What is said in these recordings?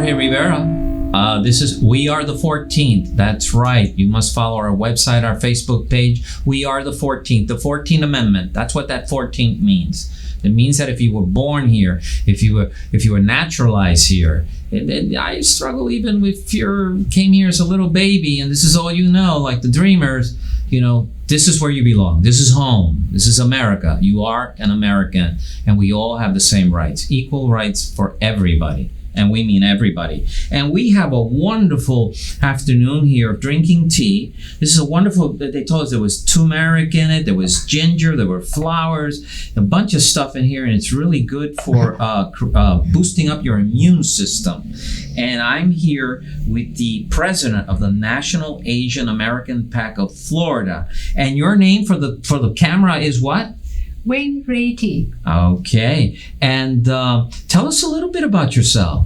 Jorge Rivera. This is We Are the 14th. That's right. You must follow our website, our Facebook page. We Are the 14th. The 14th Amendment. That's what that 14th means. It means that if you were born here, if you were naturalized here, and I struggle even if you came here as a little baby and this is all you know, like the Dreamers, this is where you belong. This is home. This is America. You are an American, and we all have the same rights, equal rights for everybody. And we mean everybody. And we have a wonderful afternoon here of drinking tea. This is a wonderful, they told us there was turmeric in it, there was ginger, there were flowers, a bunch of stuff in here, and it's really good for boosting up your immune system. And I'm here with the president of the National Asian American PAC of Florida. And your name for the camera is what? Wayne Rady. Okay. And tell us a little bit about yourself.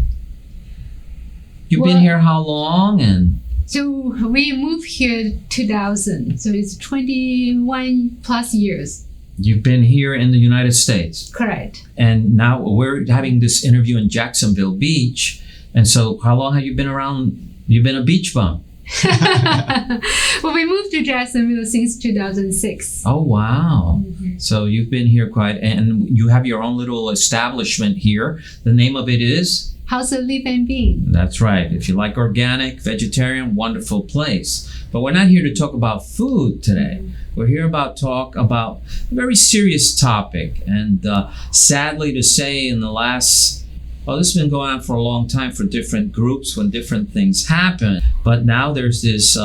You've been here how long? And so we moved here 2000. So it's 21 plus years. You've been here in the United States. Correct. And now we're having this interview in Jacksonville Beach. And so how long have you been around? You've been a beach bum. Well, we moved to Jacksonville since 2006. Oh, wow. Mm-hmm. So you've been here and you have your own little establishment here. The name of it is? House of Leaf and Bean. That's right. If you like organic, vegetarian, wonderful place. But we're not here to talk about food today. Mm-hmm. We're here talk about a very serious topic. And sadly to say, in the last... Well, this has been going on for a long time for different groups when different things happen. But now there's this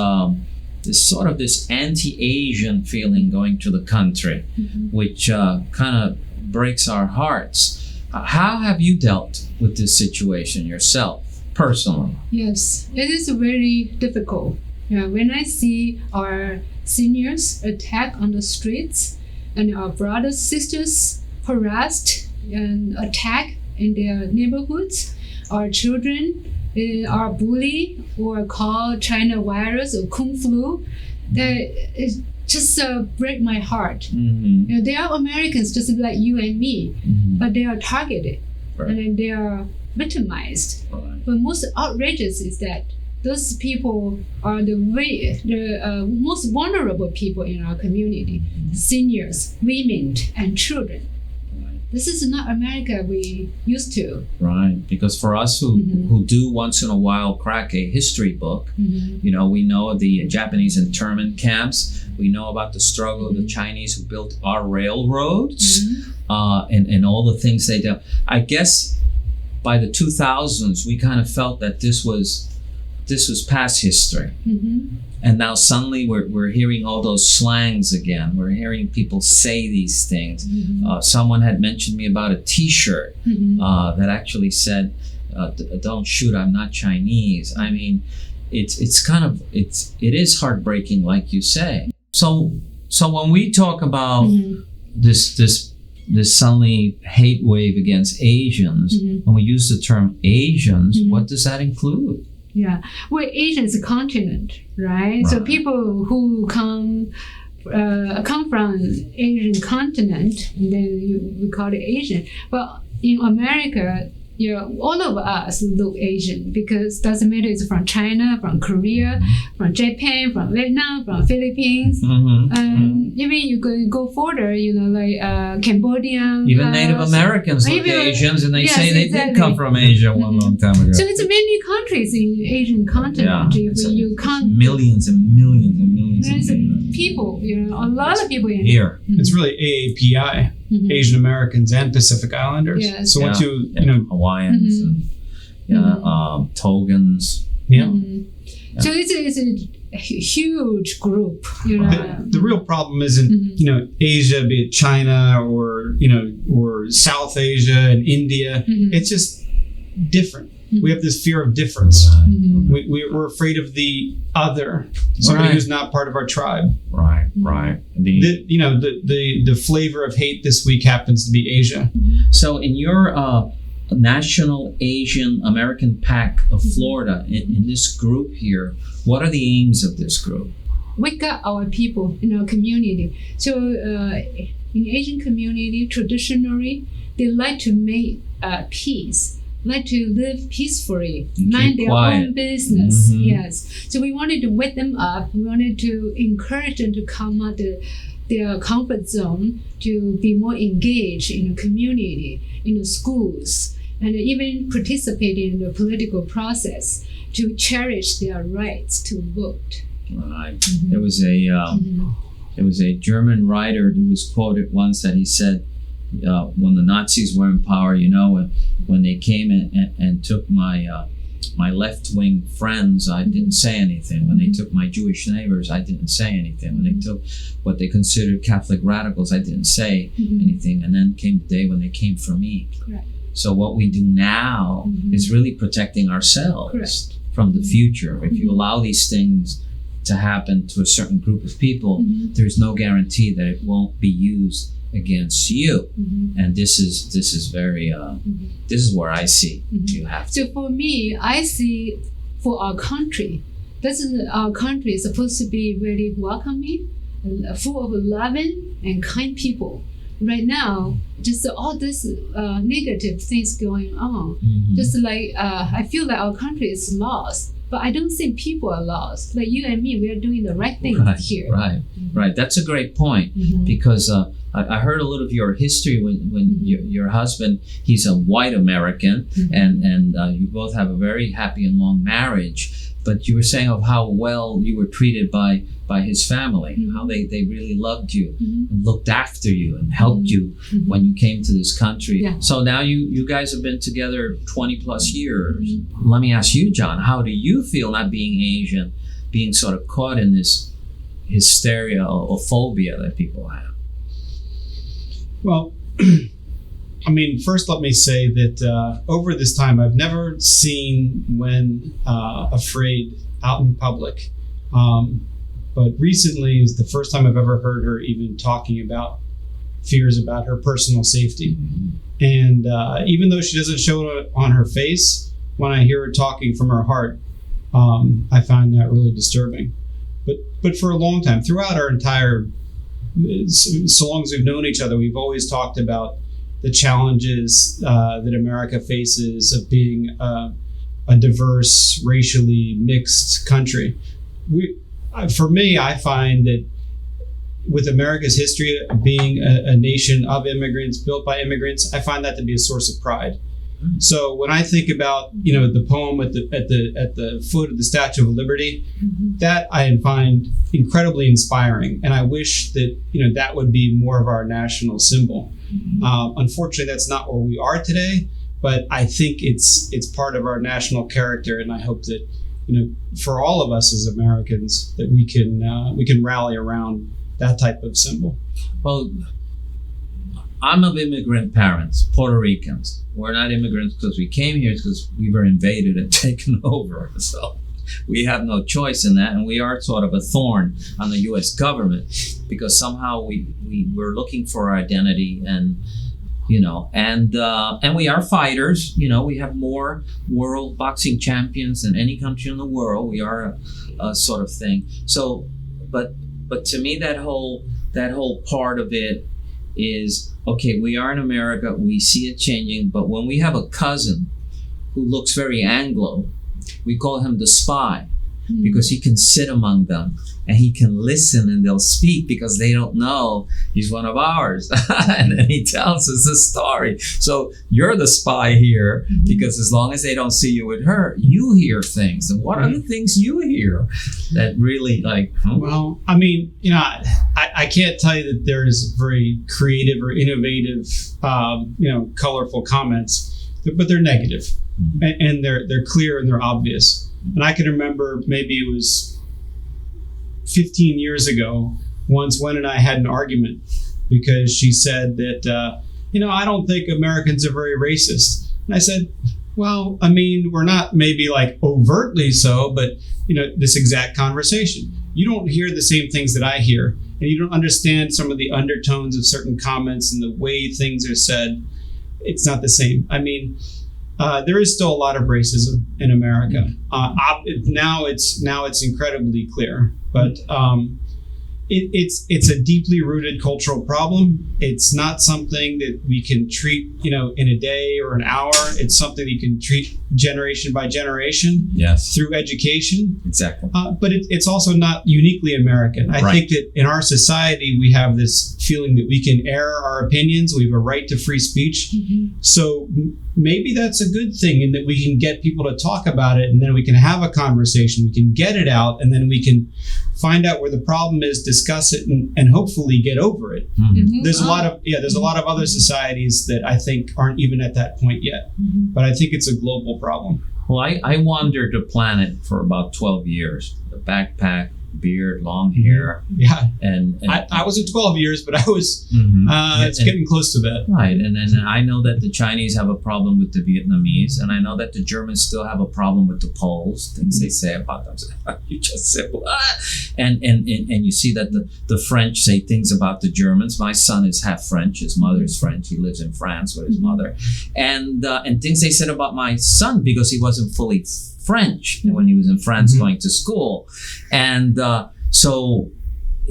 anti-Asian feeling going to the country, mm-hmm. which kind of breaks our hearts. How have you dealt with this situation yourself, personally? Yes, it is very difficult. When I see our seniors attacked on the streets and our brothers, sisters harassed and attacked in their neighborhoods, our children are bullied or called China virus or Kung flu, it just break my heart. Mm-hmm. They are Americans just like you and me, mm-hmm. but they are targeted, right. And they are victimized. Right. But most outrageous is that those people are the most vulnerable people in our community, mm-hmm. seniors, women, and children. This is not America we used to. Right, because for us who do once in a while crack a history book, mm-hmm. We know the Japanese internment camps. We know about the struggle mm-hmm. of the Chinese who built our railroads, mm-hmm. And all the things they did. I guess by the 2000s, we kind of felt that this was past history. Mm-hmm. And now suddenly we're hearing all those slangs again. We're hearing people say these things. Mm-hmm. Someone had mentioned me about a T-shirt mm-hmm. That actually said, "Don't shoot, I'm not Chinese." I mean, it is heartbreaking, like you say. So when we talk about mm-hmm. this suddenly hate wave against Asians, mm-hmm. when we use the term Asians, mm-hmm. what does that include? Yeah, well, Asia is a continent, right? So people who come from Asian continent, and then we call it Asian. But in America, all of us look Asian because it doesn't matter it's from China, from Korea, from Japan, from Vietnam, from Philippines. Mm-hmm. Even you go further, like Cambodian. Even Native Americans look Asians, and they say they did come from Asia one long time ago. So it's many countries in the Asian continent. You can't millions and millions and millions of people. A lot of people here. Mm-hmm. It's really AAPI. Mm-hmm. Asian Americans and Pacific Islanders. Yes. So once Hawaiians mm-hmm. and Togans. Yeah. Mm-hmm. Yeah. So it's a huge group. The real problem isn't mm-hmm. Asia, be it China or South Asia and India. Mm-hmm. It's just different. Mm-hmm. We have this fear of difference. Mm-hmm. We're afraid of the other, somebody who's not part of our tribe. Right, right. The flavor of hate this week happens to be Asia. Mm-hmm. So in your National Asian American PAC of Florida, in this group here, what are the aims of this group? We got our people in our community. So in Asian community, traditionally, they like to make peace like to live peacefully, And mind keep their quiet. own business. Mhm. Yes. So we wanted to wake them up. We wanted to encourage them to come out their comfort zone, to be more engaged in the community, in the schools, and even participate in the political process, to cherish their rights to vote. Right. There was a German writer who was quoted once that he said, when the Nazis were in power, when they came and took my left-wing friends, I didn't say anything. When they took my Jewish neighbors, I didn't say anything. When they took what they considered Catholic radicals, I didn't say anything. And then came the day when they came for me. Correct. So what we do now is really protecting ourselves from the future. If you allow these things to happen to a certain group of people, there's no guarantee that it won't be used against you. And this is very this is where I see you have to. So for me, I see for our country, our country is supposed to be really welcoming, full of loving and kind people. Right now, just all this negative things going on. Just like I feel like our country is lost, but I don't think people are lost. Like you and me, we are doing the right thing here. Right. That's a great point, because I heard a little of your history when your husband, he's a white American, and you both have a very happy and long marriage. But you were saying of how well you were treated by his family, how they really loved you and looked after you and helped you when you came to this country. Yeah. So now you guys have been together 20 plus years. Let me ask you, John, how do you feel not being Asian, being sort of caught in this hysteria or phobia that people have? Well, I mean, first let me say that over this time, I've never seen Wen afraid out in public. But recently is the first time I've ever heard her even talking about fears about her personal safety. And even though she doesn't show it on her face, when I hear her talking from her heart, I find that really disturbing. But for a long time, throughout our entire, so long as we've known each other, we've always talked about the challenges that America faces of being a diverse, racially mixed country. For me, I find that with America's history of being a nation of immigrants, built by immigrants, I find that to be a source of pride. So when I think about the poem at the foot of the Statue of Liberty, that I find incredibly inspiring, and I wish that that would be more of our national symbol. Unfortunately, that's not where we are today, but I think it's part of our national character, and I hope that for all of us as Americans that we can rally around that type of symbol. Well, I'm of immigrant parents, Puerto Ricans. We're not immigrants because we came here, it's because we were invaded and taken over. So we have no choice in that, and we are sort of a thorn on the U.S. government because somehow we're looking for our identity, and and we are fighters. We have more world boxing champions than any country in the world. We are a sort of thing. So, but to me, that whole part of it is, okay, we are in America, we see it changing, but when we have a cousin who looks very Anglo, we call him the spy because he can sit among them and he can listen, and they'll speak because they don't know he's one of ours. And then he tells us a story. So you're the spy here because as long as they don't see you with her, you hear things. And what are the things you hear that really Well, I mean, I can't tell you that there's very creative or innovative, colorful comments, but they're negative, and they're clear and they're obvious. And I can remember maybe it was 15 years ago, once Wen and I had an argument because she said that, I don't think Americans are very racist. And I said, well, I mean, we're not maybe like overtly so, but, this exact conversation. You don't hear the same things that I hear, and you don't understand some of the undertones of certain comments and the way things are said. It's not the same. I mean, there is still a lot of racism in America. Now it's incredibly clear, but it's a deeply rooted cultural problem. It's not something that we can treat, in a day or an hour. It's something that you can treat generation by generation. Yes. Through education. Exactly. But it's also not uniquely American. I think that in our society, we have this feeling that we can air our opinions. We have a right to free speech. So maybe that's a good thing, in that we can get people to talk about it, and then we can have a conversation. We can get it out, and then we can find out where the problem is, discuss it, and hopefully get over it. There's a lot of other societies that I think aren't even at that point yet. But I think it's a global problem. Well, I wandered the planet for about 12 years. A backpack, beard, long hair. Yeah. And I was at 12 years, but I was, it's getting close to that. Right. And then I know that the Chinese have a problem with the Vietnamese, and I know that the Germans still have a problem with the Poles, things they say about them. You just said, what? And you see that the French say things about the Germans. My son is half French. His mother is French. He lives in France with his mother. And things they said about my son, because he wasn't fully French when he was in France going to school. And so,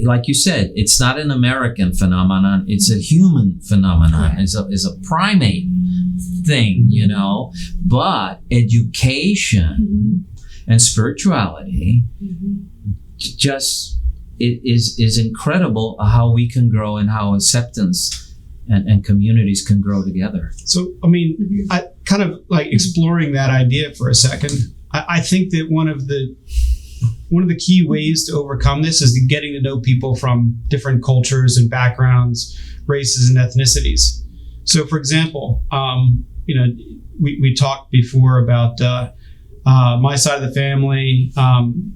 like you said, it's not an American phenomenon, it's a human phenomenon. It's a primate thing, but education and spirituality just is incredible how we can grow and how acceptance and communities can grow together. So, I kind of like exploring that idea for a second. I think that one of the key ways to overcome this is getting to know people from different cultures and backgrounds, races and ethnicities. So, for example, we talked before about my side of the family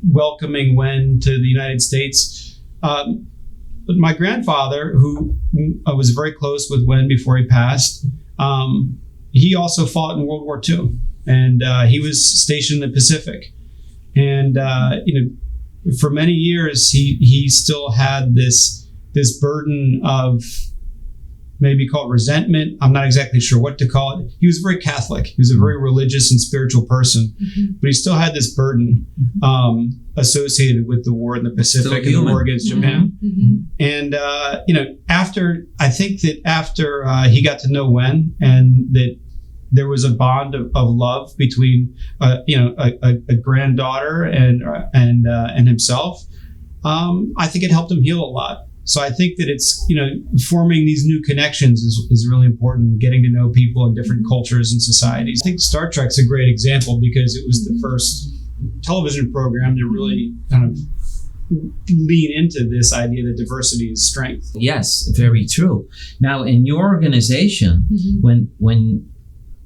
welcoming Wen to the United States. But my grandfather, who was very close with Wen before he passed, he also fought in World War II. And he was stationed in the Pacific, and for many years he still had this burden of, maybe call it resentment. I'm not exactly sure what to call it. He was very Catholic. He was a very religious and spiritual person, but he still had this burden associated with the war in the Pacific and the war against Japan. And after he got to know Wen, and that there was a bond of love between a granddaughter and himself. I think it helped him heal a lot. So I think that it's forming these new connections is really important. Getting to know people in different cultures and societies. I think Star Trek's a great example, because it was the first television program to really kind of lean into this idea that diversity is strength. Yes, very true. Now, in your organization,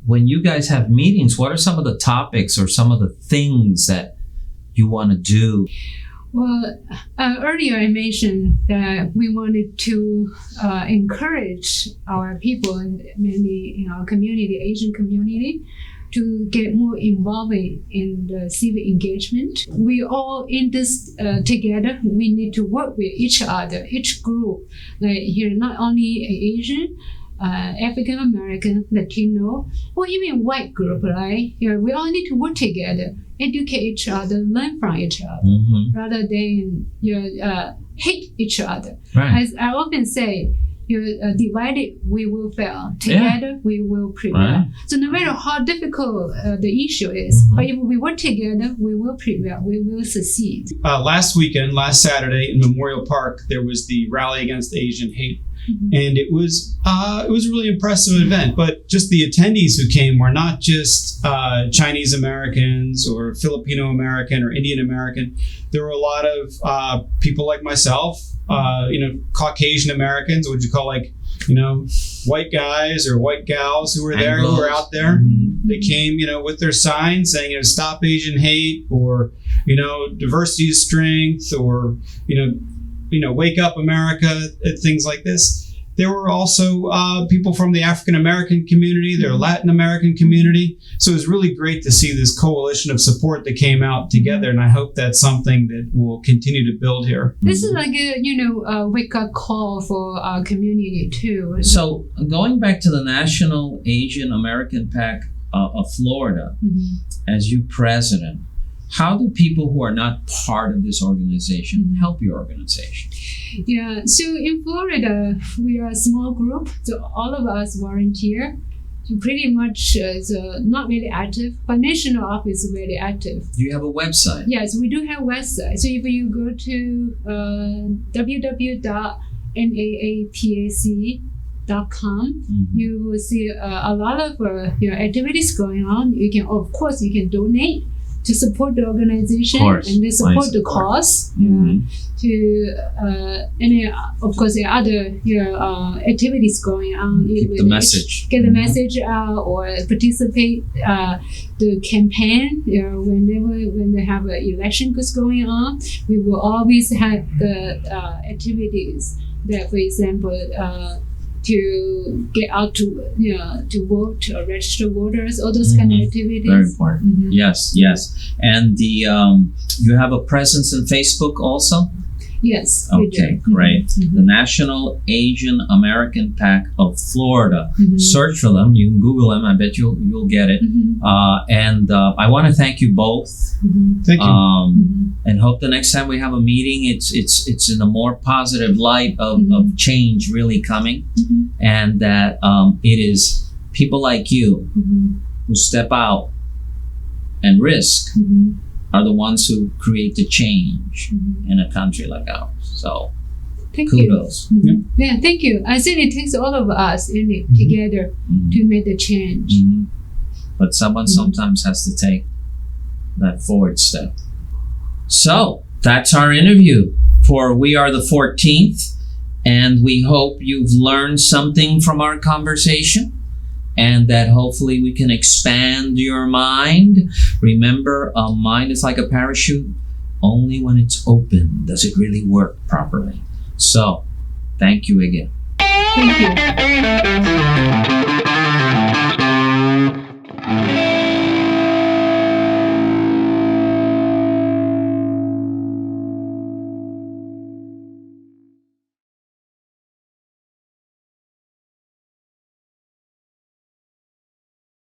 when you guys have meetings, what are some of the topics or some of the things that you want to do? Well, earlier I mentioned that we wanted to encourage our people, mainly in our community, Asian community, to get more involved in the civic engagement. We all in this together. We need to work with each other, each group. Like here, not only Asian, African American, Latino, or even white group, right? We all need to work together, educate each other, learn from each other, rather than hate each other. Right. As I often say, divided we will fail. Together we will prevail. Right. So no matter how difficult the issue is, but if we work together, we will prevail. We will succeed. Last Saturday in Memorial Park, there was the Rally Against Asian Hate. And it was a really impressive event. But just the attendees who came were not just Chinese Americans or Filipino American or Indian American. There were a lot of people like myself, Caucasian Americans, what you call white guys or white gals who were there, who were out there. They came, with their signs saying, stop Asian hate, or, diversity is strength, or, wake up America, things like this. There were also people from the African American community, their Latin American community. So it was really great to see this coalition of support that came out together, and I hope that's something that will continue to build here. This is like a wake-up call for our community too. So going back to the National Asian American PAC of Florida, as you president, how do people who are not part of this organization help your organization? Yeah, so in Florida, we are a small group, so all of us volunteer. So pretty much not very active, but national office is very active. Do you have a website? Yes, we do have a website. So if you go to www.naapac.com, you will see a lot of activities going on. You can donate to support the organization and to support the cause. Of course, there are other activities going on. Keep the message. Get the message out or participate the campaign. When they have an election going on, we will always have the activities that, for example, to get out to vote or register voters, all those kind of activities. Very important. Yes. And the you have a presence in Facebook also? Yes. Okay, great. The National Asian American PAC of Florida. Search for them. You can Google them. I bet you'll get it. And I want to thank you both. Thank you. And hope the next time we have a meeting, it's in a more positive light of change really coming, and that it is people like you who step out and risk are the ones who create the change in a country like ours. So, kudos. Yeah, thank you. I think it takes all of us in it together to make the change. But someone sometimes has to take that forward step. So, that's our interview for We Are the 14th. And we hope you've learned something from our conversation, and that hopefully we can expand your mind. Remember, a mind is like a parachute. Only when it's open does it really work properly. So, thank you again. Thank you.